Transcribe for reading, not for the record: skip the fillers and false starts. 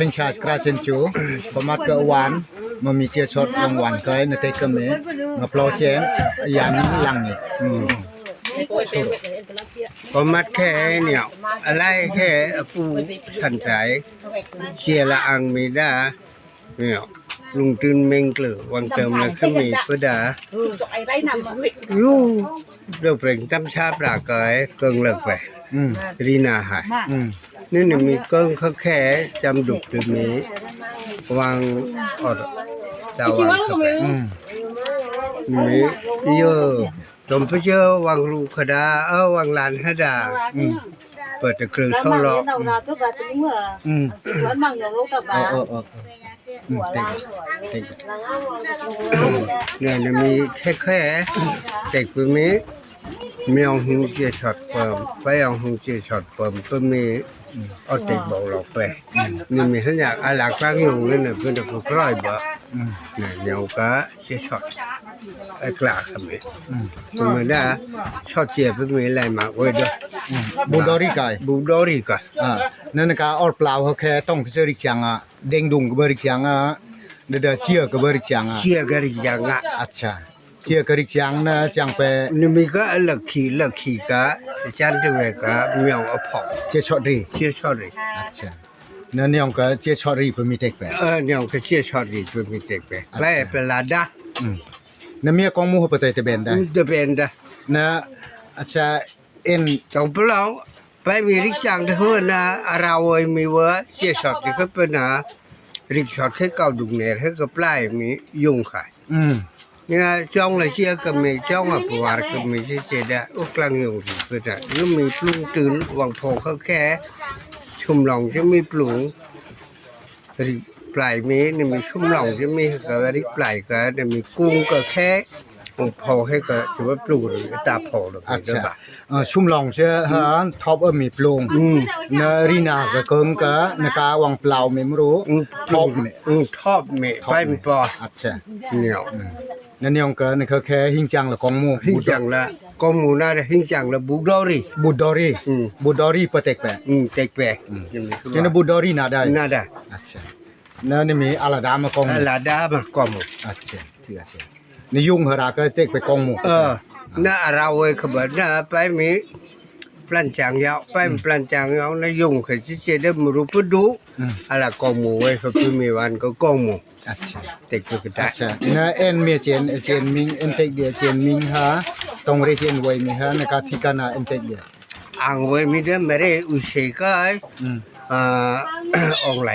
sinh cha kra chen chu tomat ke wan mà mi chia sót rang wan cái nó tây cơm ấy ngập lo chen ya mi lang ni ก็มัดแค่เนี่ยอะไรแค่ปูทันใจเชียละอังมีดาเนี่ยลุงตื่นเมงเกลือวังเติมแล้วก็มีเพื่อดายูเดือบเร่งตั้มชาปลาเกยเกิงเลิกไปรีนาหายนี่เนี่ยมีเกิงเขาแค่จำดุกตัวนี้วางอดดาวางเข้าไปมีเยอะตมไปเจอวางรูขดาวางลานขดาเปิดตะกรึงเข้าล้อเนี่ยมีแค่เด็กตัวนี้มีองหูเจียช็อตเปิมไปองหูเจียช็อตเปิมก็มีเอาเด็กบอกเราไปนี่มีขนาดอะไรกลางอยู่นั่นน่ะเพื่อนก็คล้อยบ่เนี่ยเดี๋ยวก็เจียช็อตไอ้กล้าทำไมธรรมดาช็อตเจียเป็นมีอะไรมาไว้ด้วย บูดอรี่ไก่ บูดอรี่ก่อนนั่นก็ออลเปล่าเขาแค่ต้องเจอริจังอ่ะเด้งดุงกับบริจังอ่ะเดี๋ยวเชี่ยกับบริจังอ่ะ เชียกันอย่างอ่ะ อัจฉริเชี่ยกับบริจังนะจังไป นี่มีก็หลักขี่ก็จันทร์เวก็เมียวอภอก เชี่ยช็อตรี เชียช็อตรี อัจฉรินั่นเนี่ยก็เชี่ยช็อตรีเพื่อมีเด็กไป เนี่ยก็เชียช็อตรีเป็นมีเด็กไปแปลเป็นลาดา นั่นมีกองมูเขาเปิดแต่เบนได้ จะเป็นได้ นะอาจจะเอ็น จงเปล่าไปมีริกจังเถอะนะเราเอ้มีว่าเชียช็อตที่เขาเป็นนะริกช็อตให้เก่าดุงเนี่ยให้ก็ปลายมียุ่งขายเนี่ยจ้องเลยเชียก็มีจ้องอ่ะปวดก็มีเสียดายอุกลังยุ่งที่เป็นอ่ะแล้วมีปลุงตื่นวังโพเขาแค่ชุ่มหลงจะมีปลุงริปลายมีเนี่ยมีชุ่มหลงจะมีก็ริปลายก็เนี่ยมีกุ้งก็แค่พอให้ก็ถือว่าปลูกหรือตาพอหรือเปล่า ชุ่มลองเชื่อฮะท็อปมีปลุงนรีนาก็เกิมก็นกาวางเปล่าไม่รู้ท็อปเนี่ย ทอบเมฆไปมีปอ อัจฉริ เหนียว นั่นเนี่ยก็นี่เขาแค่หิงจังละกองมู หิ้งจังละกองหมูน่าจะหิ้งจังละบูดอรี่ บูดอรี่บูดอรี่เปเต็กแปะ เต็กแปะ เจนบูดอรี่น่าได้ น่าได้ อัจฉรินั่นนี่มีอาลาดามากองมู ลาดามากองหมู อัจฉริที่อัจฉรินี่ยุ่งเหราก็เซ็กไปกองมูน่าเราเอ้ขบวนน่าไปมีปลันจางยาวไปปลันจางยาวน่ายุ่งคือที่จะได้มารู้ปุ๊ดูอะไรกองหมูเว้ยเขาคือมีวันก็กองหมู อัจฉริ เต็กก็ได้ นะเอ็นมีเจนมิงเอ็นเทคเดียเจนมิงฮะตรงเรเจนไว้มีฮะนะครับที่กันนะเอ็นเทคเดีย อ่างเว้ยมีเรื่องไม่ได้อุเชกายองไหล